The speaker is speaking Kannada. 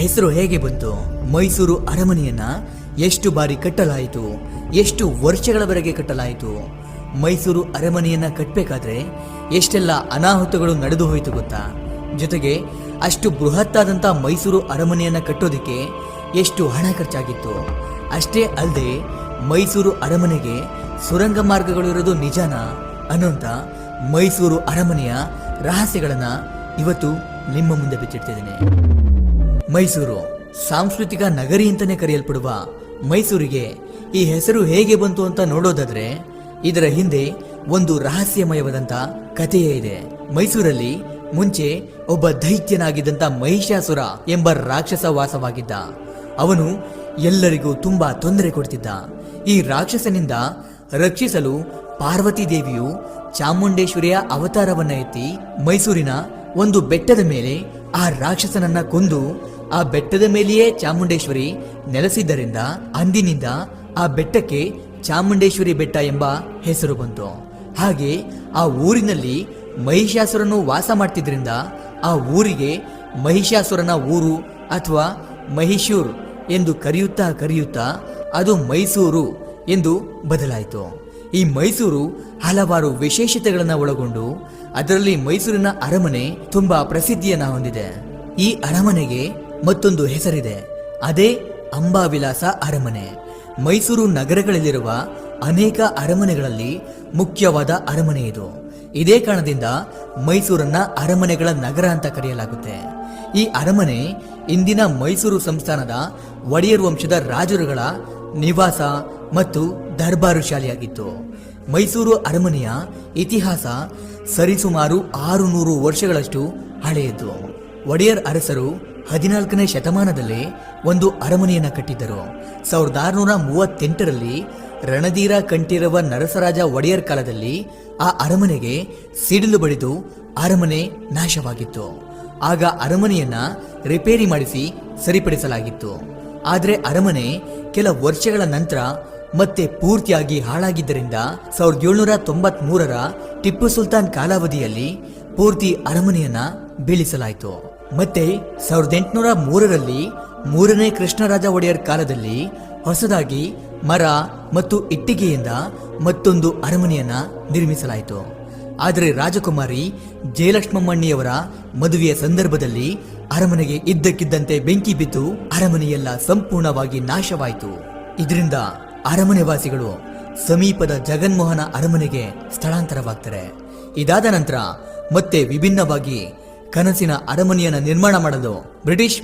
ಹೆಸರು ಹೇಗೆ ಬಂತು? ಮೈಸೂರು ಅರಮನೆಯನ್ನ ಎಷ್ಟು ಬಾರಿ ಕಟ್ಟಲಾಯಿತು? ಎಷ್ಟು ವರ್ಷಗಳವರೆಗೆ ಕಟ್ಟಲಾಯಿತು? ಮೈಸೂರು ಅರಮನೆಯನ್ನ ಕಟ್ಟಬೇಕಾದ್ರೆ ಎಷ್ಟೆಲ್ಲ ಅನಾಹುತಗಳು ನಡೆದು ಹೋಯಿತು ಗೊತ್ತಾ? ಜೊತೆಗೆ ಅಷ್ಟು ಬೃಹತ್ತಾದಂಥ ಮೈಸೂರು ಅರಮನೆಯನ್ನ ಕಟ್ಟೋದಕ್ಕೆ ಎಷ್ಟು ಹಣ ಖರ್ಚಾಗಿತ್ತು? ಅಷ್ಟೇ ಅಲ್ಲದೆ ಮೈಸೂರು ಅರಮನೆಗೆ ಸುರಂಗ ಮಾರ್ಗಗಳು ಇರೋದು ನಿಜಾನಾ ಅನ್ನೋಂಥ ಮೈಸೂರು ಅರಮನೆಯ ರಹಸ್ಯಗಳನ್ನ ಇವತ್ತು ನಿಮ್ಮ ಮುಂದೆ ಬಿಚ್ಚಿಡ್ತಿದ್ದೇನೆ. ಮೈಸೂರು ಸಾಂಸ್ಕೃತಿಕ ನಗರಿ ಅಂತಾನೆ ಕರೆಯಲ್ಪಡುವ ಮೈಸೂರಿಗೆ ಈ ಹೆಸರು ಹೇಗೆ ಬಂತು ಅಂತ ನೋಡೋದಾದ್ರೆ ಇದರ ಹಿಂದೆ ಒಂದು ರಹಸ್ಯಮಯವಾದಂತ ಕಥೆಯೇ ಇದೆ. ಮೈಸೂರಲ್ಲಿ ಮುಂಚೆ ಒಬ್ಬ ದೈತ್ಯನಾಗಿದ್ದಂತ ಮಹಿಷಾಸುರ ಎಂಬ ರಾಕ್ಷಸ ವಾಸವಾಗಿದ್ದ. ಅವನು ಎಲ್ಲರಿಗೂ ತುಂಬಾ ತೊಂದರೆ ಕೊಡ್ತಿದ್ದ. ಈ ರಾಕ್ಷಸನಿಂದ ರಕ್ಷಿಸಲು ಪಾರ್ವತಿ ದೇವಿಯು ಚಾಮುಂಡೇಶ್ವರಿಯ ಅವತಾರವನ್ನ ಎತ್ತಿ ಮೈಸೂರಿನ ಒಂದು ಬೆಟ್ಟದ ಮೇಲೆ ಆ ರಾಕ್ಷಸನನ್ನ ಕೊಂದು ಆ ಬೆಟ್ಟದ ಮೇಲೆಯೇ ಚಾಮುಂಡೇಶ್ವರಿ ನೆಲೆಸಿದ್ದರಿಂದ ಅಂದಿನಿಂದ ಆ ಬೆಟ್ಟಕ್ಕೆ ಚಾಮುಂಡೇಶ್ವರಿ ಬೆಟ್ಟ ಎಂಬ ಹೆಸರು ಬಂತು. ಹಾಗೆ ಆ ಊರಿನಲ್ಲಿ ಮಹಿಷಾಸುರನು ವಾಸ ಮಾಡ್ತಿದ್ರಿಂದ ಆ ಊರಿಗೆ ಮಹಿಷಾಸುರನ ಊರು ಅಥವಾ ಮಹಿಷೂರ್ ಎಂದು ಕರೆಯುತ್ತಾ ಅದು ಮೈಸೂರು ಎಂದು ಬದಲಾಯಿತು. ಈ ಮೈಸೂರು ಹಲವಾರು ವಿಶೇಷತೆಗಳನ್ನು ಒಳಗೊಂಡು ಅದರಲ್ಲಿ ಮೈಸೂರಿನ ಅರಮನೆ ತುಂಬಾ ಪ್ರಸಿದ್ಧಿಯನ್ನ ಹೊಂದಿದೆ. ಈ ಅರಮನೆಗೆ ಮತ್ತೊಂದು ಹೆಸರಿದೆ, ಅದೇ ಅಂಬಾವಿಲಾಸ ಅರಮನೆ. ಮೈಸೂರು ನಗರಗಳಲ್ಲಿರುವ ಅನೇಕ ಅರಮನೆಗಳಲ್ಲಿ ಮುಖ್ಯವಾದ ಅರಮನೆ ಇದು. ಇದೇ ಕಾರಣದಿಂದ ಮೈಸೂರನ್ನ ಅರಮನೆಗಳ ನಗರ ಅಂತ ಕರೆಯಲಾಗುತ್ತೆ. ಈ ಅರಮನೆ ಇಂದಿನ ಮೈಸೂರು ಸಂಸ್ಥಾನದ ಒಡೆಯರ್ ವಂಶದ ರಾಜರುಗಳ ನಿವಾಸ ಮತ್ತು ದರ್ಬಾರು ಶಾಲೆಯಾಗಿತ್ತು. ಮೈಸೂರು ಅರಮನೆಯ ಇತಿಹಾಸ ಸರಿಸುಮಾರು 600 ವರ್ಷಗಳಷ್ಟು ಹಳೆಯದು. ಒಡೆಯರ್ ಅರಸರು 14ನೇ ಶತಮಾನದಲ್ಲಿ ಒಂದು ಅರಮನೆಯನ್ನ ಕಟ್ಟಿದ್ದರು. 1638ರಲ್ಲಿ ರಣಧೀರ ಕಂಠೀರವ ನರಸರಾಜ ಒಡೆಯರ್ ಕಾಲದಲ್ಲಿ ಆ ಅರಮನೆಗೆ ಸಿಡಿಲು ಬಡಿದು ಅರಮನೆ ನಾಶವಾಗಿತ್ತು. ಆಗ ಅರಮನೆಯನ್ನ ರಿಪೇರಿ ಮಾಡಿಸಿ ಸರಿಪಡಿಸಲಾಗಿತ್ತು. ಆದರೆ ಅರಮನೆ ಕೆಲ ವರ್ಷಗಳ ನಂತರ ಮತ್ತೆ ಪೂರ್ತಿಯಾಗಿ ಹಾಳಾಗಿದ್ದರಿಂದ 1793ರ ಟಿಪ್ಪು ಸುಲ್ತಾನ್ ಕಾಲಾವಧಿಯಲ್ಲಿ ಪೂರ್ತಿ ಅರಮನೆಯನ್ನ ಬೀಳಿಸಲಾಯಿತು. ಮತ್ತೆ 1803ರಲ್ಲಿ 3ನೇ ಕೃಷ್ಣರಾಜ ಒಡೆಯರ್ ಕಾಲದಲ್ಲಿ ಹೊಸದಾಗಿ ಮರ ಮತ್ತು ಇಟ್ಟಿಗೆಯಿಂದ ಮತ್ತೊಂದು ಅರಮನೆಯನ್ನ ನಿರ್ಮಿಸಲಾಯಿತು. ಆದರೆ ರಾಜಕುಮಾರಿ ಜಯಲಕ್ಷ್ಮಮ್ಮಣ್ಣಿಯವರ ಮದುವೆಯ ಸಂದರ್ಭದಲ್ಲಿ ಅರಮನೆಗೆ ಇದ್ದಕ್ಕಿದ್ದಂತೆ ಬೆಂಕಿ ಬಿದ್ದು ಅರಮನೆಯೆಲ್ಲ ಸಂಪೂರ್ಣವಾಗಿ ನಾಶವಾಯಿತು. ಇದರಿಂದ ಅರಮನೆ ವಾಸಿಗಳು ಸಮೀಪದ ಜಗನ್ಮೋಹನ ಅರಮನೆಗೆ ಸ್ಥಳಾಂತರವಾಗ್ತಾರೆ. ಇದಾದ ನಂತರ ಮತ್ತೆ ವಿಭಿನ್ನವಾಗಿ ಕನಸಿನ ಅರಮನೆಯನ್ನು ನಿರ್ಮಾಣ ಮಾಡಲು ಬ್ರಿಟಿಷ್